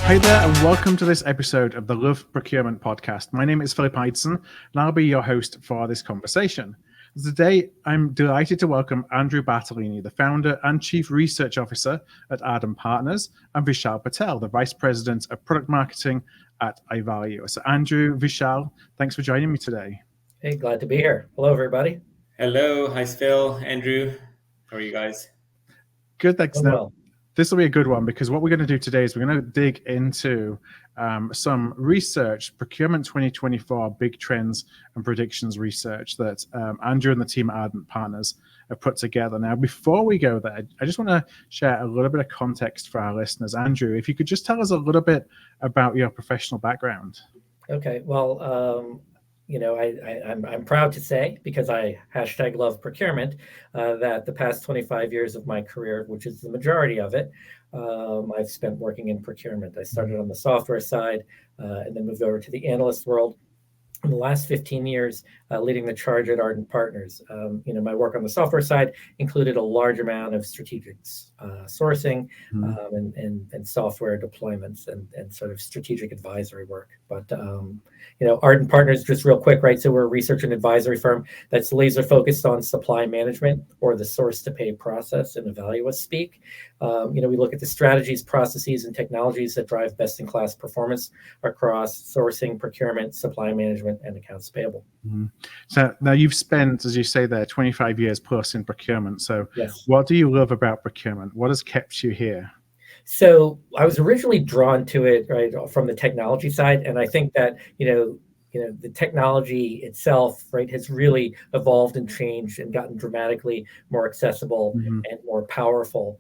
Hi there, and welcome to this episode of the Love Procurement podcast. My name is Philip Ideson, and I'll be your host for this conversation. Today, I'm delighted to welcome Andrew Bartolini, the founder and chief research officer at Ardent Partners, and Vishal Patel, the vice president of product marketing at Ivalua. So Andrew, Vishal, thanks for joining me today. Hey, glad to be here. Hello, everybody. Hello. Hi, Phil, Andrew. How are you guys? Good, thanks. Well, this will be a good one because what we're going to do today is we're going to dig into some research, Procurement 2024 big trends and predictions research that Andrew and the team at Ardent Partners have put together. Now, before we go there, I just want to share a little bit of context for our listeners. Andrew, if you could just tell us a little bit about your professional background. Okay. Well, I'm proud to say, because I #love procurement, that the past 25 years of my career, which is the majority of it, I've spent working in procurement. I started on the software side and then moved over to the analyst world. In the last 15 years, leading the charge at Ardent Partners. My work on the software side included a large amount of strategic sourcing and software deployments and sort of strategic advisory work. But Ardent Partners, just real quick, right? So we're a research and advisory firm that's laser focused on supply management, or the source to pay process in Ivalua speak. We look at the strategies, processes, and technologies that drive best in class performance across sourcing, procurement, supply management, and accounts payable. Mm-hmm. So now you've spent, as you say there, 25 years plus in procurement. So yes. What do you love about procurement? What has kept you here? So I was originally drawn to it, right, from the technology side. And I think that, the technology itself, right, has really evolved and changed and gotten dramatically more accessible and more powerful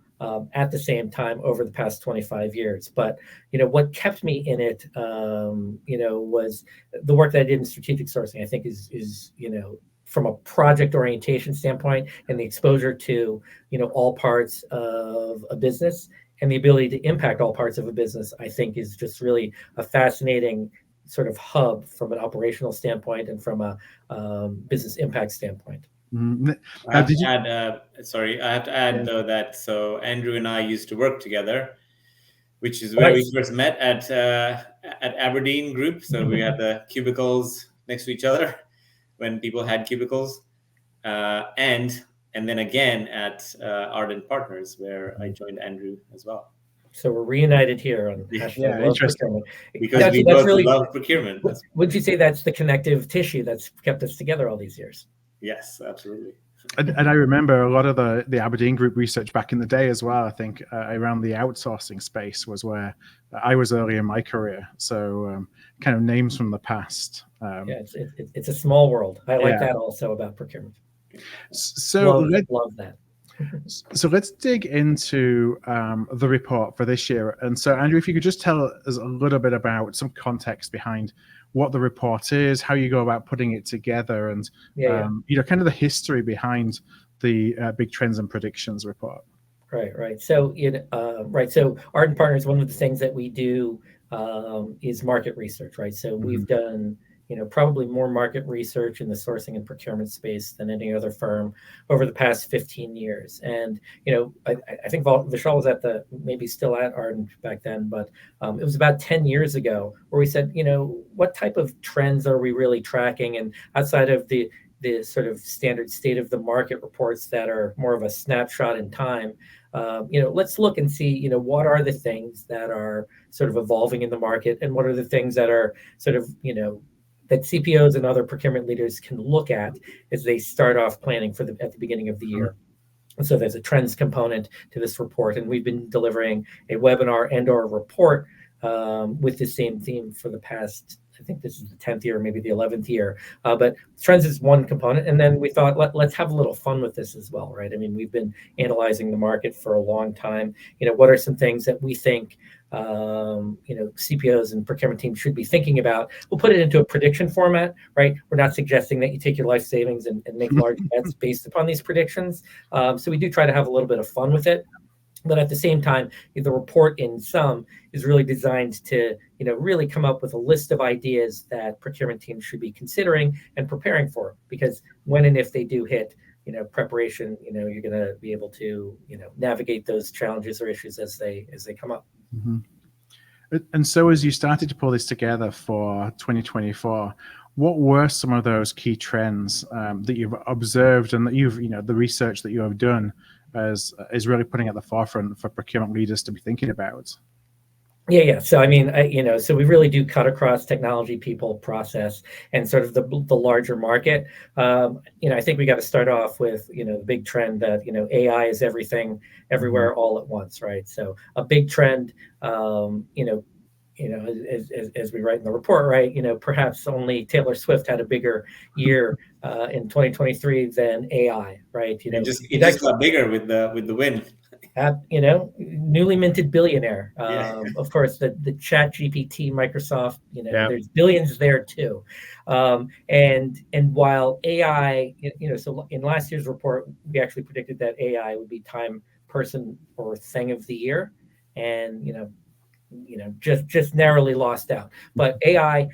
at the same time over the past 25 years. But, what kept me in it, was the work that I did in strategic sourcing. I think is from a project orientation standpoint, and the exposure to, all parts of a business and the ability to impact all parts of a business, I think is just really a fascinating sort of hub from an operational standpoint and from a business impact standpoint. I have to add though that so Andrew and I used to work together, which is where we first met at Aberdeen Group. So we had the cubicles next to each other when people had cubicles, and then again at Ardent Partners, where I joined Andrew as well. So we're reunited here on Love Procurement. Because we both really love procurement. Would you say that's the connective tissue that's kept us together all these years? Yes, absolutely. And I remember a lot of the Aberdeen Group research back in the day as well. I think around the outsourcing space was where I was early in my career. So kind of names from the past. It's a small world. I like that also about procurement. So love that. So let's dig into the report for this year. And so, Andrew, if you could just tell us a little bit about some context behind what the report is, how you go about putting it together, and kind of the history behind the big trends and predictions report. Right. So, So, Ardent Partners, one of the things that we do is market research, right? So we've done probably more market research in the sourcing and procurement space than any other firm over the past 15 years. And, I think Vishal was maybe still at Ardent back then, but it was about 10 years ago where we said, what type of trends are we really tracking? And outside of the sort of standard state of the market reports that are more of a snapshot in time, let's look and see, what are the things that are sort of evolving in the market, and what are the things that are sort of, that CPOs and other procurement leaders can look at as they start off planning at the beginning of the year. And so there's a trends component to this report, and we've been delivering a webinar and/or a report with the same theme for the past, I think this is the 10th year, maybe the 11th year. But trends is one component, and then we thought let's have a little fun with this as well, right? I mean, we've been analyzing the market for a long time. What are some things that we think CPOs and procurement teams should be thinking about? We'll put it into a prediction format, right? We're not suggesting that you take your life savings and make large bets based upon these predictions. So we do try to have a little bit of fun with it. But at the same time, the report in sum is really designed to, really come up with a list of ideas that procurement teams should be considering and preparing for. Because when and if they do hit, preparation, you're going to be able to, navigate those challenges or issues as they come up. Mm-hmm. And so as you started to pull this together for 2024, what were some of those key trends that you've observed and that you've, the research that you have done is really putting at the forefront for procurement leaders to be thinking about? Yeah. So I mean, so we really do cut across technology, people, process, and sort of the larger market. I think we got to start off with the big trend that AI is everything, everywhere, all at once, right? So a big trend, as we write in the report, right? Perhaps only Taylor Swift had a bigger year in 2023 than AI, right? It just got bigger with the win. Newly minted billionaire. Of course, the Chat GPT, Microsoft. There's billions there too. And while AI, so in last year's report, we actually predicted that AI would be Time Person or Thing of the Year, and just narrowly lost out. But AI,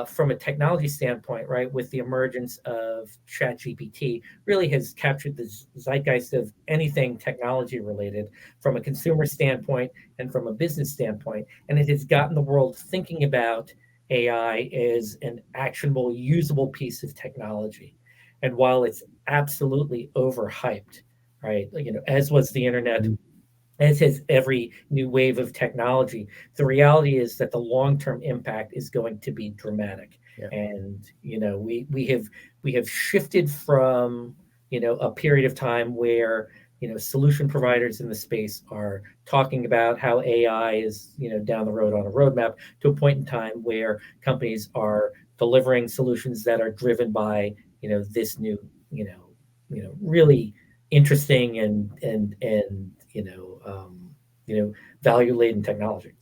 from a technology standpoint, right, with the emergence of ChatGPT, really has captured the zeitgeist of anything technology related from a consumer standpoint and from a business standpoint. And it has gotten the world thinking about AI as an actionable, usable piece of technology. And while it's absolutely overhyped, right, as was the internet, as is every new wave of technology, the reality is that the long-term impact is going to be dramatic. Yeah. And we have shifted from a period of time where solution providers in the space are talking about how AI is down the road on a roadmap, to a point in time where companies are delivering solutions that are driven by this new really interesting and value laden technology.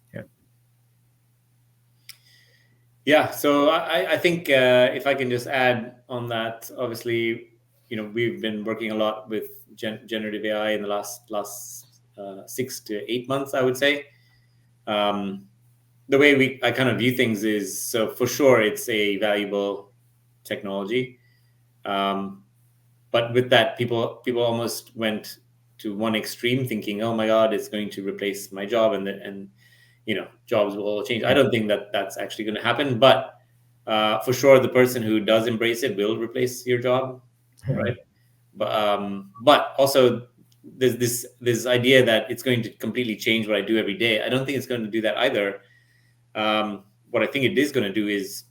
Yeah. So I think if I can just add on that, obviously, we've been working a lot with generative AI in the last 6 to 8 months, I would say. The way I kind of view things is, so for sure it's a valuable technology, but with that, people almost went to one extreme, thinking, "Oh my God, it's going to replace my job, and jobs will all change." I don't think that that's actually going to happen, but for sure, the person who does embrace it will replace your job, right? But also, there's this idea that it's going to completely change what I do every day. I don't think it's going to do that either. What I think it is going to do is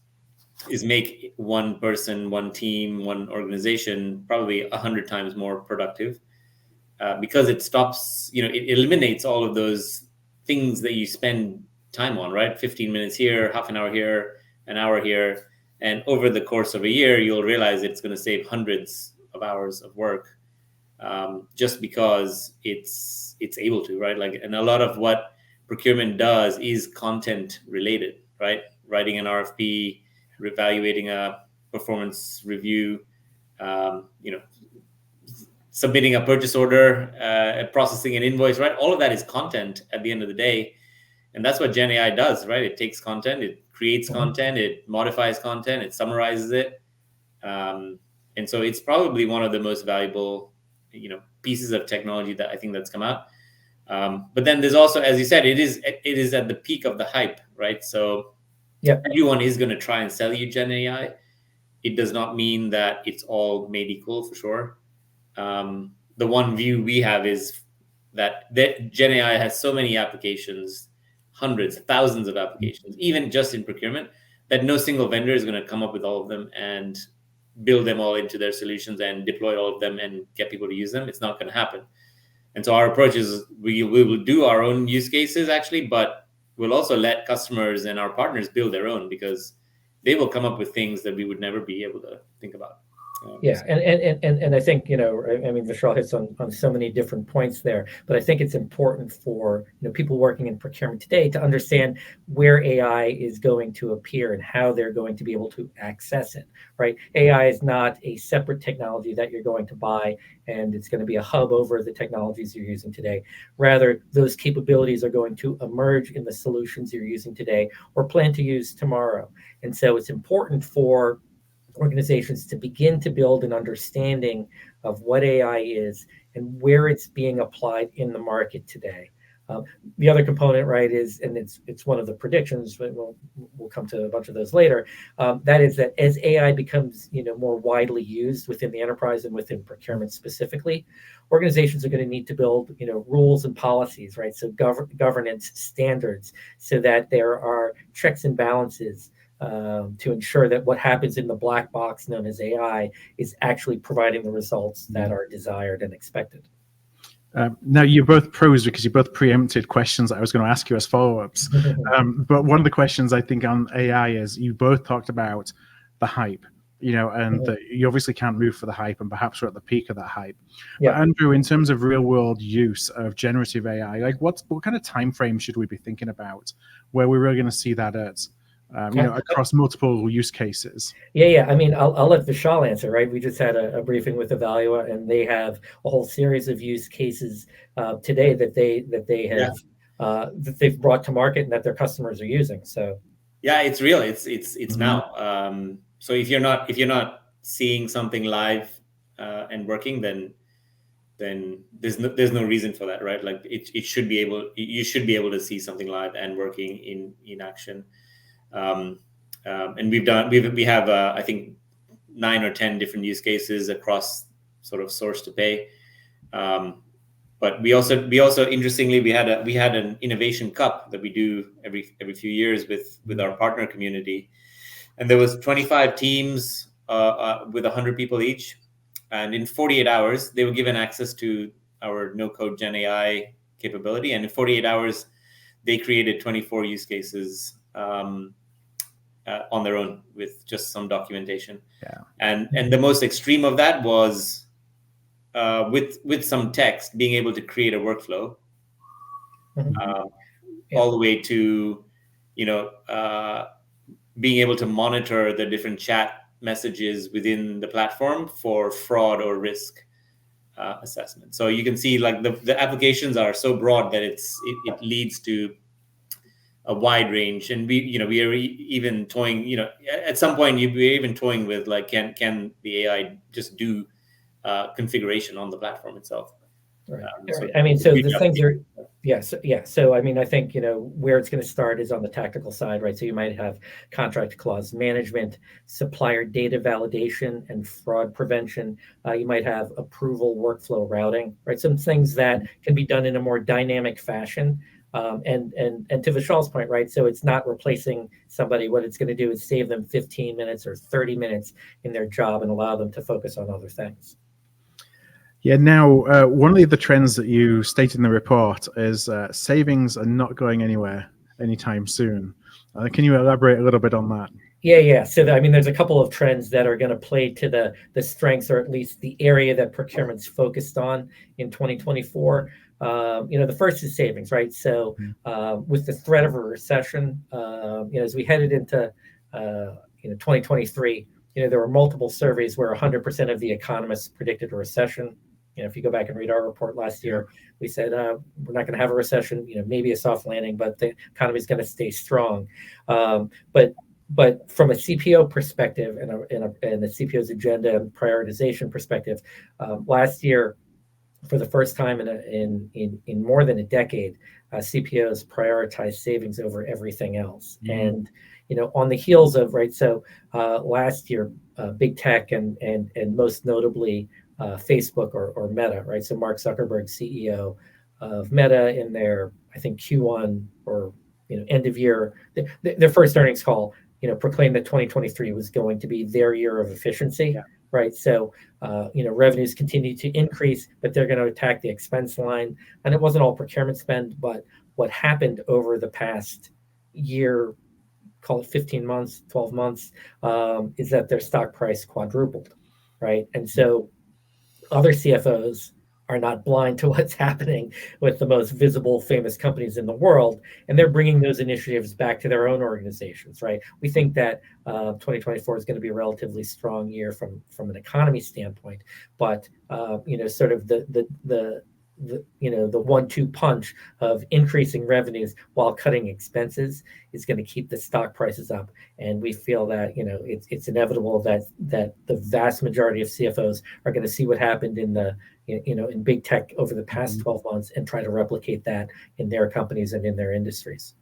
make one person, one team, one organization probably 100 times more productive, because it stops, it eliminates all of those things that you spend time on, right? 15 minutes here, half an hour here, an hour here. And over the course of a year, you'll realize it's going to save hundreds of hours of work, just because it's able to, right? And a lot of what procurement does is content related, right? Writing an RFP, evaluating a performance review, submitting a purchase order, processing an invoice, right? All of that is content at the end of the day. And that's what Gen AI does, right? It takes content, it creates content, it modifies content, it summarizes it. And so it's probably one of the most valuable, pieces of technology that I think that's come out. But then there's also, as you said, it is at the peak of the hype, right? So everyone is going to try and sell you Gen AI. It does not mean that it's all made equal, for sure. The one view we have is that Gen AI has so many applications, hundreds, thousands of applications, even just in procurement, that no single vendor is going to come up with all of them and build them all into their solutions and deploy all of them and get people to use them. It's not going to happen. And so our approach is we will do our own use cases, actually, but we'll also let customers and our partners build their own, because they will come up with things that we would never be able to think about. And I think, Vishal hits on so many different points there, but I think it's important for people working in procurement today to understand where AI is going to appear and how they're going to be able to access it, right? AI is not a separate technology that you're going to buy and it's going to be a hub over the technologies you're using today. Rather, those capabilities are going to emerge in the solutions you're using today or plan to use tomorrow. And so it's important for organizations to begin to build an understanding of what AI is and where it's being applied in the market today. The other component, right, is, and it's one of the predictions, but we'll come to a bunch of those later. That is that as AI becomes more widely used within the enterprise and within procurement specifically, organizations are going to need to build rules and policies, right? So governance standards, so that there are checks and balances to ensure that what happens in the black box known as AI is actually providing the results that are desired and expected. Now, you're both pros because you both preempted questions that I was going to ask you as follow-ups. But one of the questions I think on AI is you both talked about the hype, and you obviously can't move for the hype, and perhaps we're at the peak of that hype. Yeah. But Andrew, in terms of real-world use of generative AI, like what kind of time frame should we be thinking about where we're really going to see that at? Across multiple use cases. Yeah. I mean, I'll let Vishal answer, right? We just had a briefing with Ivalua, and they have a whole series of use cases today that they have that they've brought to market and that their customers are using. So yeah, it's real. It's now. So if you're not seeing something live and working, then there's no reason for that, right? Like you should be able to see something live and working in action. And we have I think 9 or 10 different use cases across sort of source to pay. But we also interestingly we had an innovation cup that we do every few years with our partner community, and there was 25 teams with 100 people each, and in 48 hours they were given access to our no-code Gen AI capability, and in 48 hours they created 24 use cases on their own with just some documentation. Yeah. And the most extreme of that was with some text being able to create a workflow, all the way to being able to monitor the different chat messages within the platform for fraud or risk assessment. So you can see like the applications are so broad that it leads to a wide range, and we are even toying. At some point we're even toying with like, can the AI just do configuration on the platform itself? Right. I mean, so the things are, So I mean, I think where it's going to start is on the tactical side, right? So you might have contract clause management, supplier data validation, and fraud prevention. You might have approval workflow routing, right? Some things that can be done in a more dynamic fashion. And to Vishal's point, right? So it's not replacing somebody. What it's going to do is save them 15 minutes or 30 minutes in their job and allow them to focus on other things. Yeah. Now, one of the other trends that you state in the report is savings are not going anywhere anytime soon. Can you elaborate a little bit on that? Yeah. So I mean, there's a couple of trends that are going to play to the strengths, or at least the area that procurement's focused on in 2024. The first is savings, right? So with the threat of a recession, as we headed into 2023, there were multiple surveys where 100% of the economists predicted a recession. If you go back and read our report last year, we said we're not going to have a recession. Maybe a soft landing, but the economy is going to stay strong. But from a CPO perspective and the CPO's agenda and prioritization perspective, last year, for the first time in more than a decade, CPOs prioritized savings over everything else. And on the heels of last year, big tech and most notably Facebook or Meta, right? So Mark Zuckerberg, CEO of Meta, in their I think Q1 or end of year, their first earnings call, proclaimed that 2023 was going to be their year of efficiency. Yeah. Right. So, revenues continue to increase, but they're going to attack the expense line. And it wasn't all procurement spend, but what happened over the past year, call it 15 months, 12 months, is that their stock price quadrupled. Right. And so other CFOs are not blind to what's happening with the most visible, famous companies in the world, and they're bringing those initiatives back to their own organizations, right? We think that 2024 is going to be a relatively strong year from an economy standpoint, but sort of the the 1-2 punch of increasing revenues while cutting expenses is going to keep the stock prices up. And we feel that it's inevitable that the vast majority of CFOs are going to see what happened in big tech over the past 12 months and try to replicate that in their companies and in their industries.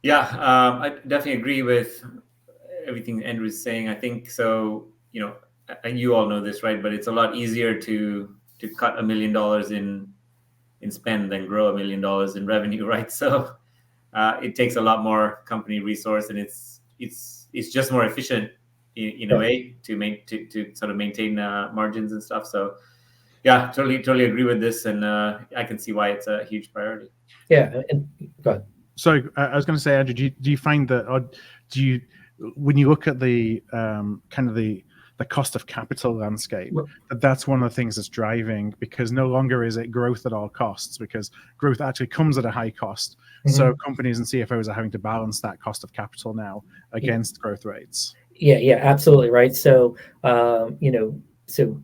Yeah, I definitely agree with everything Andrew's saying. I think so. And you all know this, right? But it's a lot easier to cut $1 million in spend than grow $1 million in revenue, right? So it takes a lot more company resource, and it's just more efficient in a way to sort of maintain margins and stuff. So yeah, totally agree with this, and I can see why it's a huge priority. Yeah, and go ahead. So I was going to say, Andrew, do you find that, or when you look at the kind of the cost of capital landscape, that's one of the things that's driving, because no longer is it growth at all costs, because growth actually comes at a high cost. So companies and CFOs are having to balance that cost of capital now against growth rates. Yeah, absolutely right. So so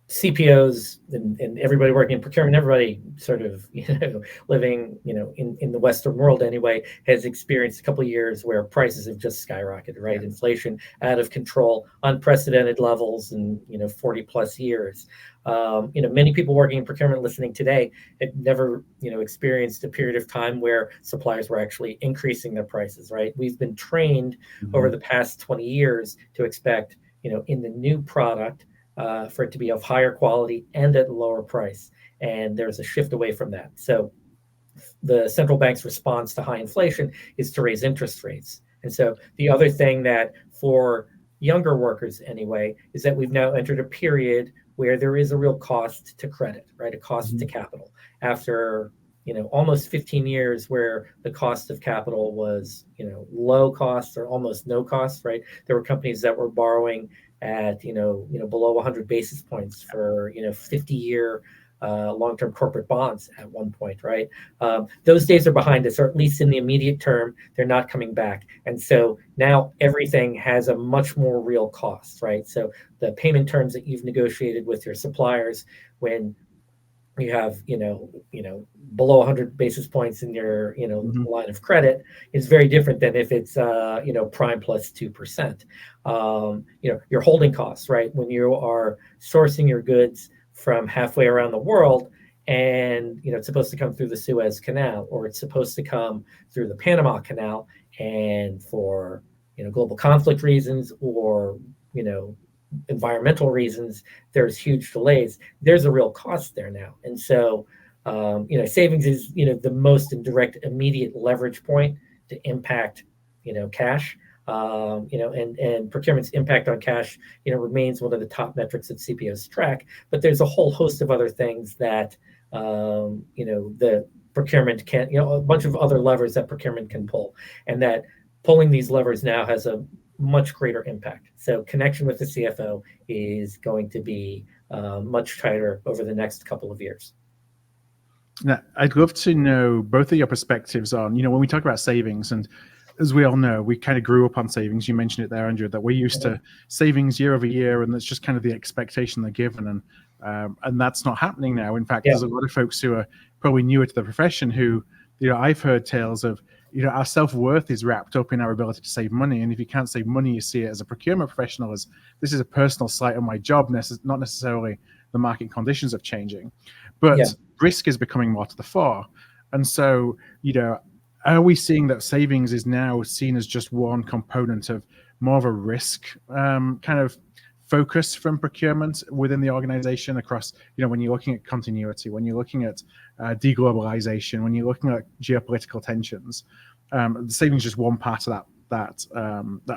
CPOs and everybody working in procurement, everybody sort of living in the Western world anyway, has experienced a couple of years where prices have just skyrocketed, right? Yeah. Inflation out of control, unprecedented levels in 40 plus years. Many people working in procurement listening today had never experienced a period of time where suppliers were actually increasing their prices, right? We've been trained over the past 20 years to expect in the new product for it to be of higher quality and at a lower price. And there's a shift away from that. So the central bank's response to high inflation is to raise interest rates. And so the other thing that for younger workers anyway, is that we've now entered a period where there is a real cost to credit, right? A cost to capital. After almost 15 years where the cost of capital was low cost or almost no cost, right? There were companies that were borrowing at below 100 basis points for 50-year long-term corporate bonds at one point, right? Those days are behind us, or at least in the immediate term, they're not coming back. And so now everything has a much more real cost, right? So the payment terms that you've negotiated with your suppliers when you have below 100 basis points in your line of credit is very different than if it's prime plus 2%. Your holding costs, right? When you are sourcing your goods from halfway around the world, and it's supposed to come through the Suez Canal, or it's supposed to come through the Panama Canal, and for global conflict reasons or environmental reasons, there's huge delays. There's a real cost there now, and so savings is the most indirect, immediate leverage point to impact cash. And procurement's impact on cash remains one of the top metrics that CPOs track. But there's a whole host of other things that the procurement can a bunch of other levers that procurement can pull, and that pulling these levers now has a much greater impact. So connection with the CFO is going to be much tighter over the next couple of years. Now, I'd love to know both of your perspectives on, when we talk about savings, and as we all know, we kind of grew up on savings. You mentioned it there, Andrew, that we're used to savings year over year, and that's just kind of the expectation they're given. And that's not happening now. In fact, there's a lot of folks who are probably newer to the profession who, I've heard tales of, our self-worth is wrapped up in our ability to save money. And if you can't save money, you see it as a procurement professional as this is a personal slight on my job, not necessarily the market conditions of changing. But risk is becoming more to the fore. And so, are we seeing that savings is now seen as just one component of more of a risk kind of focus from procurement within the organization across, when you're looking at continuity, when you're looking at deglobalization, when you're looking at geopolitical tensions, the savings is just one part of that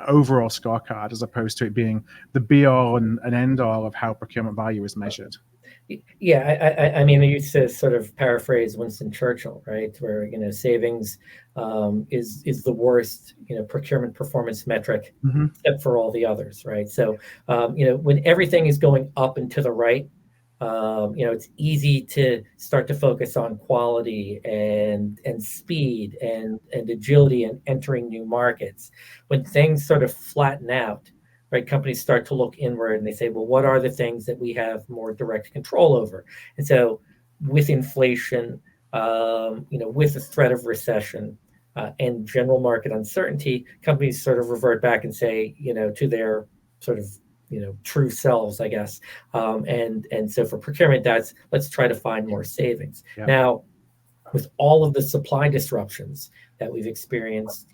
overall scorecard, as opposed to it being the be all and end all of how procurement value is measured. Yeah, I mean, I used to sort of paraphrase Winston Churchill, right? Where savings is the worst procurement performance metric, except for all the others, right? So when everything is going up and to the right, it's easy to start to focus on quality and speed and agility and entering new markets. When things sort of flatten out, right, companies start to look inward and they say, well, what are the things that we have more direct control over? And so with inflation, with the threat of recession and general market uncertainty, companies sort of revert back and say, to their sort of true selves, I guess. And so for procurement, that's let's try to find more savings. Yeah. Now, with all of the supply disruptions that we've experienced,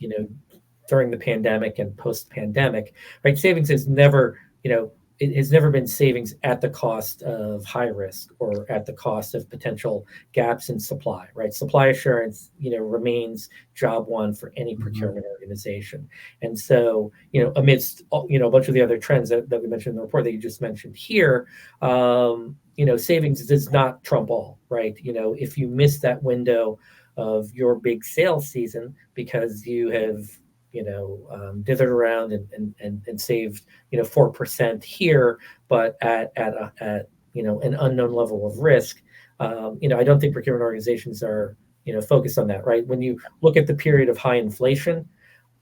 during the pandemic and post-pandemic, right? Savings has never, it has never been savings at the cost of high risk or at the cost of potential gaps in supply, right? Supply assurance, remains job one for any procurement organization. And so, amidst, a bunch of the other trends that we mentioned in the report that you just mentioned here, savings does not trump all, right? If you miss that window of your big sales season because you have dithered around and saved 4% here, but at an unknown level of risk. I don't think procurement organizations are focused on that, right? When you look at the period of high inflation,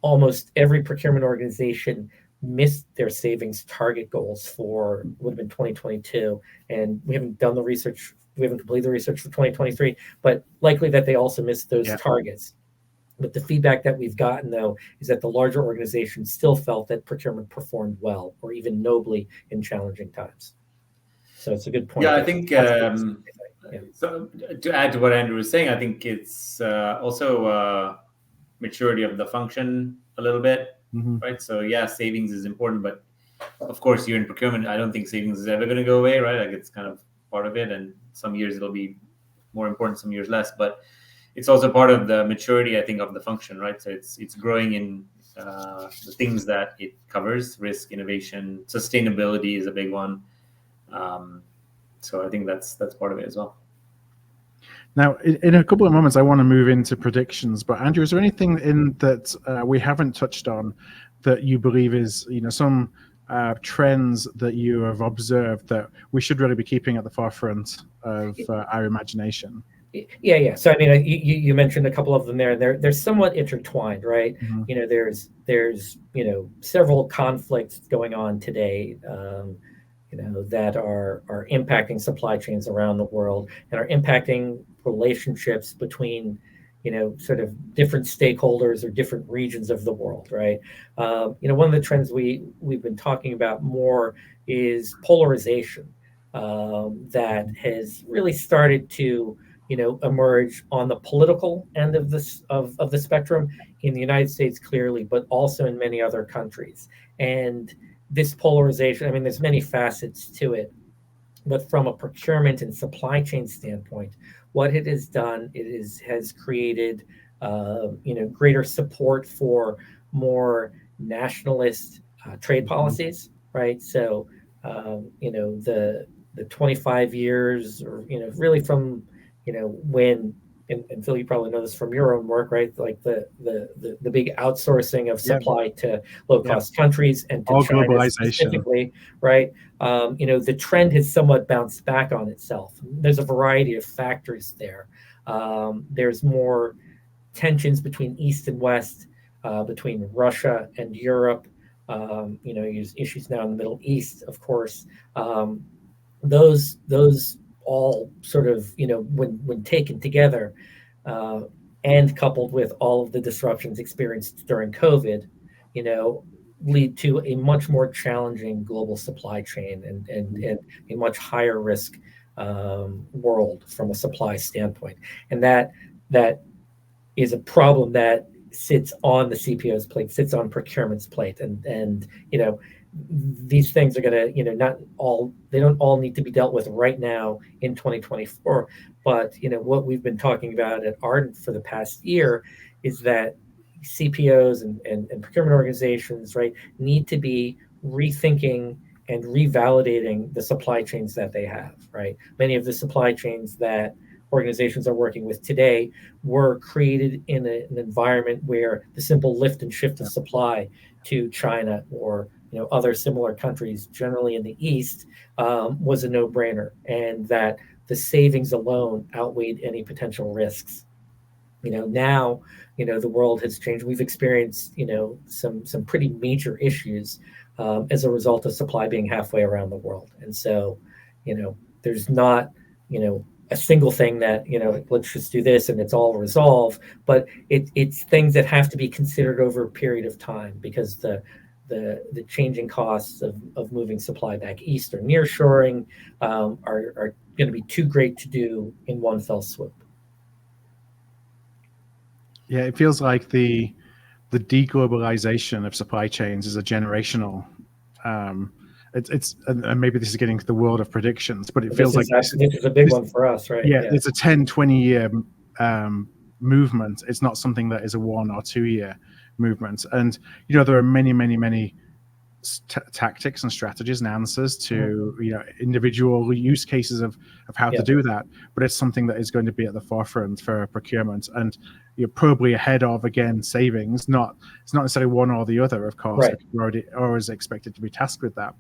almost every procurement organization missed their savings target goals for would have been 2022, and we haven't done the research. We haven't completed the research for 2023, but likely that they also missed those targets. But the feedback that we've gotten, though, is that the larger organizations still felt that procurement performed well or even nobly in challenging times. So it's a good point. Yeah, I think so to add to what Andrew was saying, I think it's also maturity of the function a little bit, right? So yeah, savings is important, but of course you're in procurement. I don't think savings is ever going to go away, right? Like it's kind of part of it, and some years it'll be more important, some years less, but it's also part of the maturity, I think, of the function, right? So it's growing in the things that it covers: risk, innovation, sustainability is a big one. So I think that's part of it as well. Now, in a couple of moments, I want to move into predictions. But Andrew, is there anything in that we haven't touched on that you believe is, some trends that you have observed that we should really be keeping at the forefront of our imagination? Yeah. So I mean, you mentioned a couple of them there. They're somewhat intertwined, right? There's several conflicts going on today, that are impacting supply chains around the world and are impacting relationships between, sort of different stakeholders or different regions of the world, right? One of the trends we've been talking about more is polarization, that has really started to emerge on the political end of the spectrum in the United States, clearly, but also in many other countries. And this polarization, I mean, there's many facets to it, but from a procurement and supply chain standpoint, what it has done, has created, greater support for more nationalist trade policies, right? So, the 25 years, or really from when, and Phil, you probably know this from your own work, right? Like the big outsourcing of supply to low-cost countries and to China specifically, right? The trend has somewhat bounced back on itself. There's a variety of factors there. There's more tensions between East and West, between Russia and Europe. There's issues now in the Middle East, of course. Those all sort of, when taken together and coupled with all of the disruptions experienced during COVID, lead to a much more challenging global supply chain and a much higher risk world from a supply standpoint. And that is a problem that sits on the CPO's plate, sits on procurement's plate. And these things are going to, they don't all need to be dealt with right now in 2024. But, what we've been talking about at Ardent for the past year is that CPOs and procurement organizations, right, need to be rethinking and revalidating the supply chains that they have, right? Many of the supply chains that organizations are working with today were created in an environment where the simple lift and shift of supply to China or other similar countries, generally in the East, was a no-brainer, and that the savings alone outweighed any potential risks. Now, the world has changed. We've experienced, some pretty major issues as a result of supply being halfway around the world. And so, there's not, a single thing that, let's just do this and it's all resolved, but it's things that have to be considered over a period of time, because the changing costs of moving supply back east or nearshoring are going to be too great to do in one fell swoop. Yeah, it feels like the deglobalization of supply chains is a generational. It's and maybe this is getting to the world of predictions, but it feels like this is a big one for us, right? Yeah, it's a 10, 20-year movement. It's not something that is a 1 or 2 year movement. And there are many tactics and strategies and answers to individual use cases of how to do that, but it's something that is going to be at the forefront for procurement, and you're probably ahead of, again, savings. It's not necessarily one or the other, of course. Right. We're always expected to be tasked with that,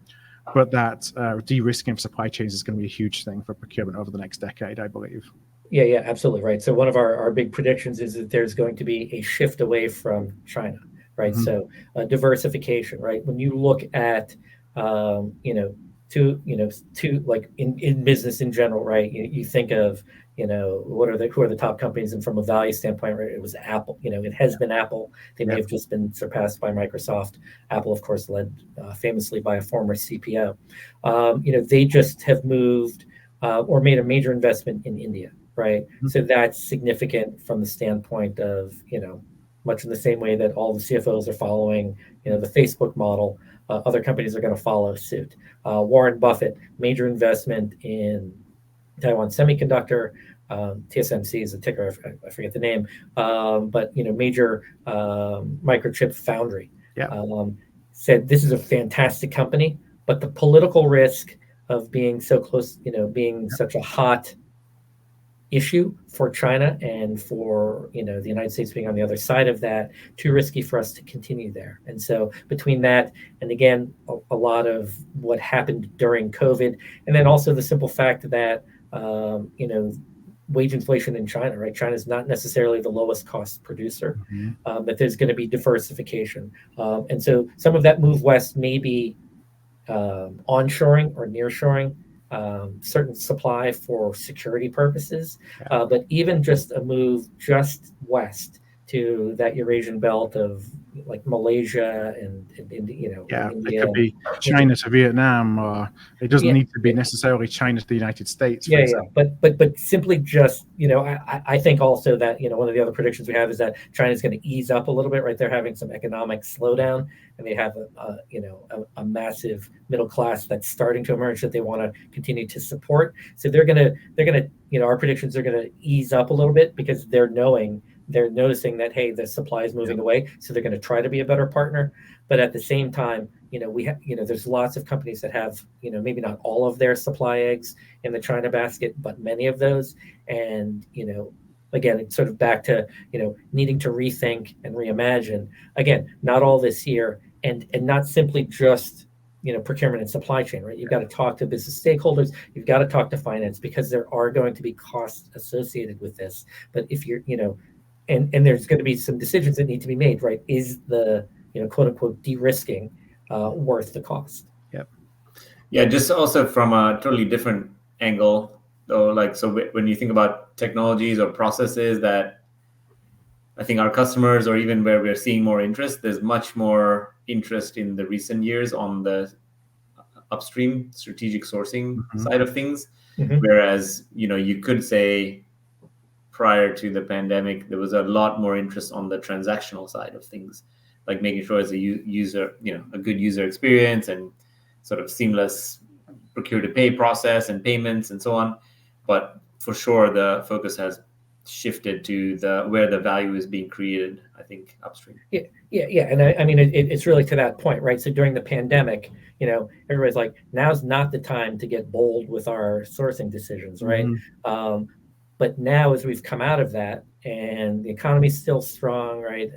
but that de-risking of supply chains is going to be a huge thing for procurement over the next decade, I believe. Yeah, absolutely right. So one of our big predictions is that there's going to be a shift away from China, right? Mm-hmm. So diversification, right? When you look at, to like in business in general, right? You think of, who are the top companies, and from a value standpoint, right? It was Apple. It has been Apple. They may have just been surpassed by Microsoft. Apple, of course, led famously by a former CPO. They just have moved or made a major investment in India. Right. Mm-hmm. So that's significant from the standpoint of, much in the same way that all the CFOs are following, the Facebook model, other companies are going to follow suit. Warren Buffett, major investment in Taiwan Semiconductor. TSMC is a ticker, I forget the name, but, major microchip foundry. Said this is a fantastic company, but the political risk of being so close, being such a hot issue for China and for the United States being on the other side of that, too risky for us to continue there. And so between that and again a lot of what happened during COVID, and then also the simple fact that wage inflation in China, right? China is not necessarily the lowest cost producer, but there's going to be diversification, and so some of that move west may be onshoring or nearshoring. Certain supply for security purposes, but even just a move just west to that Eurasian belt of like Malaysia and India. It could be China to Vietnam, or it doesn't need to be necessarily China to the United States. But simply just I think also that one of the other predictions we have is that China is going to ease up a little bit, right? They're having some economic slowdown, and they have a massive middle class that's starting to emerge that they want to continue to support. So they're gonna our predictions are going to ease up a little bit because they're noticing that, hey, the supply is moving away, so they're going to try to be a better partner. But at the same time, we have, there's lots of companies that have, maybe not all of their supply eggs in the China basket, but many of those. And, again, it's sort of back to, needing to rethink and reimagine. Again, not all this year, and not simply just, procurement and supply chain, right? You've got to talk to business stakeholders. You've got to talk to finance, because there are going to be costs associated with this. But if you're, and there's going to be some decisions that need to be made, right? Is the, quote unquote, de-risking worth the cost? Yeah, just also from a totally different angle, though, when you think about technologies or processes that I think our customers, or even where we're seeing more interest, there's much more interest in the recent years on the upstream strategic sourcing side of things. Whereas, you could say, prior to the pandemic, there was a lot more interest on the transactional side of things, like making sure it's a user, a good user experience and sort of seamless procure to pay process and payments and so on. But for sure, the focus has shifted to where the value is being created, I think, upstream. Yeah. And I mean, it's really to that point, right? So during the pandemic, everybody's like, now's not the time to get bold with our sourcing decisions, right? But now, as we've come out of that, and the economy's still strong, right?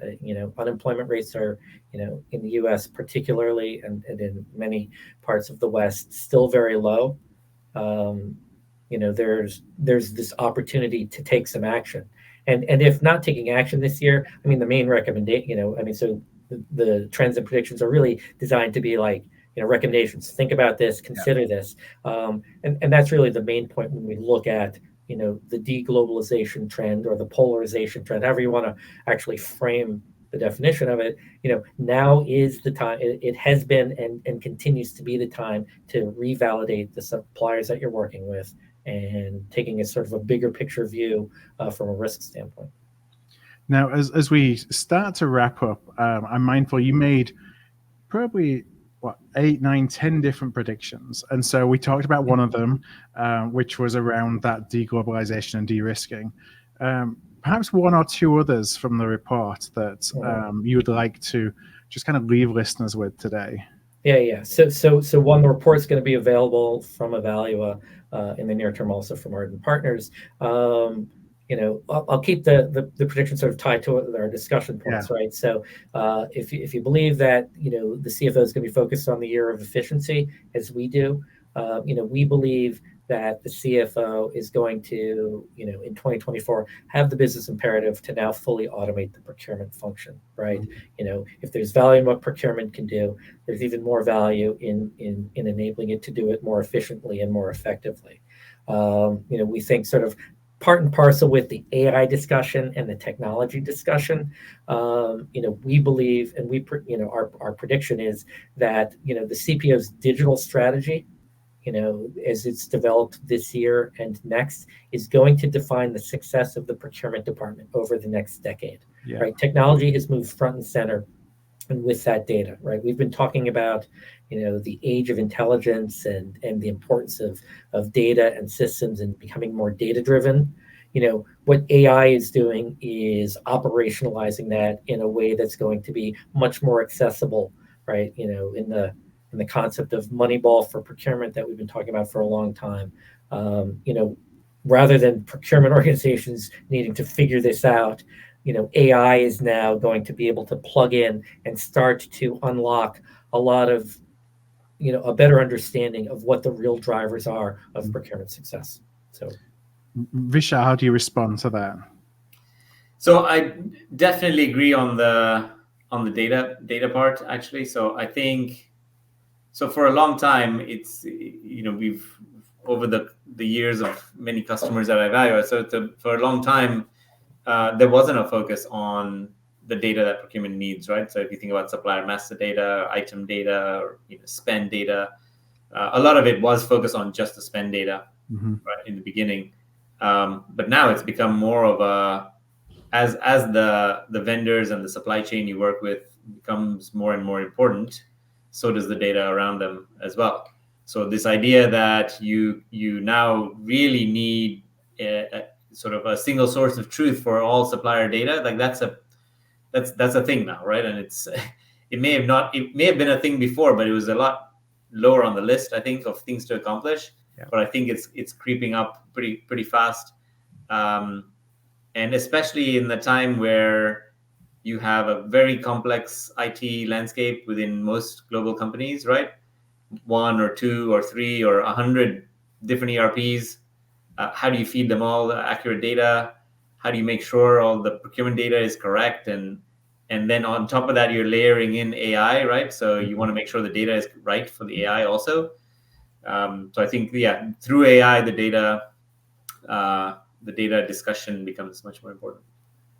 Unemployment rates are, in the U.S. particularly, and in many parts of the West, still very low. There's this opportunity to take some action, and if not taking action this year, I mean, the main recommendation, so the trends and predictions are really designed to be like, recommendations. Think about this, consider this. And that's really the main point when we look at, the deglobalization trend or the polarization trend, however you want to actually frame the definition of it. Now is the time, it has been and continues to be the time to revalidate the suppliers that you're working with and taking a sort of a bigger picture view from a risk standpoint. Now, as we start to wrap up, I'm mindful you made probably 8, 9, 10 different predictions, and so we talked about one of them, which was around that deglobalization and de-risking. Perhaps one or two others from the report that you would like to just kind of leave listeners with today. Yeah. So one, the report's going to be available from Ivalua in the near term, also from Ardent Partners. I'll keep the prediction sort of tied to our discussion points, right? So if you believe that the CFO is going to be focused on the year of efficiency, as we do, we believe that the CFO is going to, in 2024, have the business imperative to now fully automate the procurement function, right? If there's value in what procurement can do, there's even more value in enabling it to do it more efficiently and more effectively. We think sort of part and parcel with the AI discussion and the technology discussion, we believe, and our prediction is that the CPO's digital strategy, as it's developed this year and next, is going to define the success of the procurement department over the next decade. Right? Technology has moved front and center, and with that data, right? We've been talking about, the age of intelligence and the importance of data and systems and becoming more data driven. What AI is doing is operationalizing that in a way that's going to be much more accessible, right? In the concept of Moneyball for procurement that we've been talking about for a long time. Rather than procurement organizations needing to figure this out, AI is now going to be able to plug in and start to unlock a lot of, a better understanding of what the real drivers are of procurement success. So, Vishal, how do you respond to that? So I definitely agree on the data part, actually. So I think, so for a long time, it's, we've, over the years of many customers that I value, for a long time, there wasn't a focus on the data that procurement needs, right? So if you think about supplier master data, item data, or spend data, a lot of it was focused on just the spend data, right, in the beginning. But now it's become more of a, as the vendors and the supply chain you work with becomes more and more important, so does the data around them as well. So this idea that you now really need a sort of a single source of truth for all supplier data, like that's a thing now, right? And it may have been a thing before, but it was a lot lower on the list, I think, of things to accomplish. But I think it's creeping up pretty fast, and especially in the time where you have a very complex IT landscape within most global companies, right? 1 or 2 or 3 or 100 different ERPs. How do you feed them all the accurate data? How do you make sure all the procurement data is correct? And then on top of that, you're layering in AI, right? So you want to make sure the data is right for the AI also. So I think, through AI, the data discussion becomes much more important.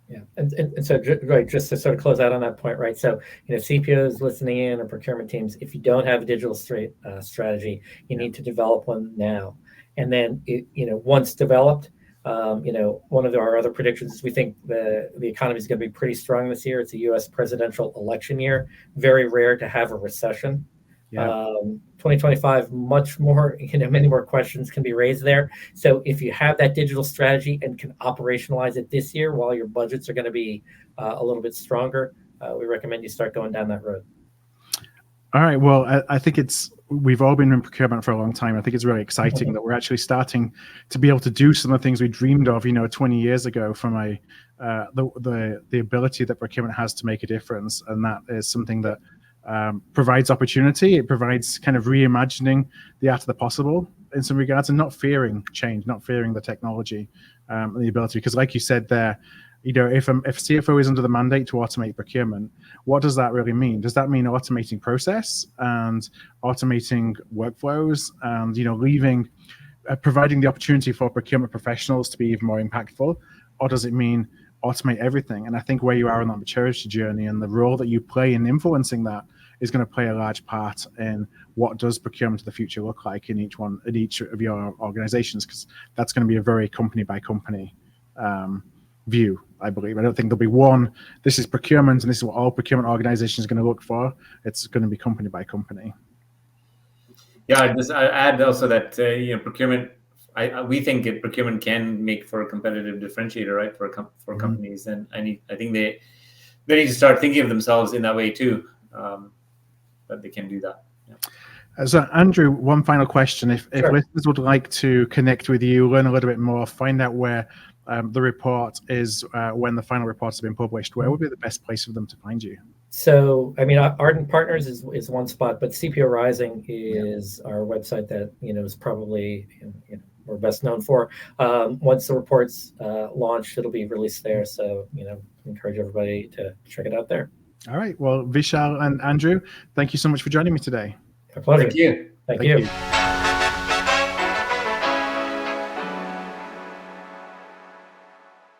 Yeah, and so right, just to sort of close out on that point, right? So CPOs listening in or procurement teams, if you don't have a digital strategy, you need to develop one now. And then once developed, one of our other predictions is we think the economy is going to be pretty strong this year. It's a U.S. presidential election year. Very rare to have a recession. 2025, much more, many more questions can be raised there. So if you have that digital strategy and can operationalize it this year while your budgets are going to be a little bit stronger, we recommend you start going down that road. All right. Well, I think we've all been in procurement for a long time. I think it's really exciting that we're actually starting to be able to do some of the things we dreamed of, 20 years ago, from the ability that procurement has to make a difference. And that is something that provides opportunity. It provides kind of reimagining the art of the possible in some regards, and not fearing change, not fearing the technology and the ability. Because like you said there, if CFO is under the mandate to automate procurement, what does that really mean? Does that mean automating process and automating workflows and providing the opportunity for procurement professionals to be even more impactful, or does it mean automate everything? And I think where you are on that maturity journey and the role that you play in influencing that is going to play a large part in what does procurement of the future look like in each of your organizations, because that's going to be a very company by company view, I believe. I don't think there'll be one, this is procurement and this is what all procurement organizations are going to look for. It's going to be company by company. Yeah, I add also that procurement. We think procurement can make for a competitive differentiator, right, for companies, and I think they need to start thinking of themselves in that way too, that they can do that. Yeah. So Andrew, one final question: if listeners would like to connect with you, learn a little bit more, find out where the report is when the final reports have been published, where would be the best place for them to find you? So, I mean, Ardent Partners is one spot, but CPO Rising is our website that is probably we're best known for. Once the report's launched, it'll be released there. So, encourage everybody to check it out there. All right. Well, Vishal and Andrew, thank you so much for joining me today. My pleasure. Thank you. Thank you.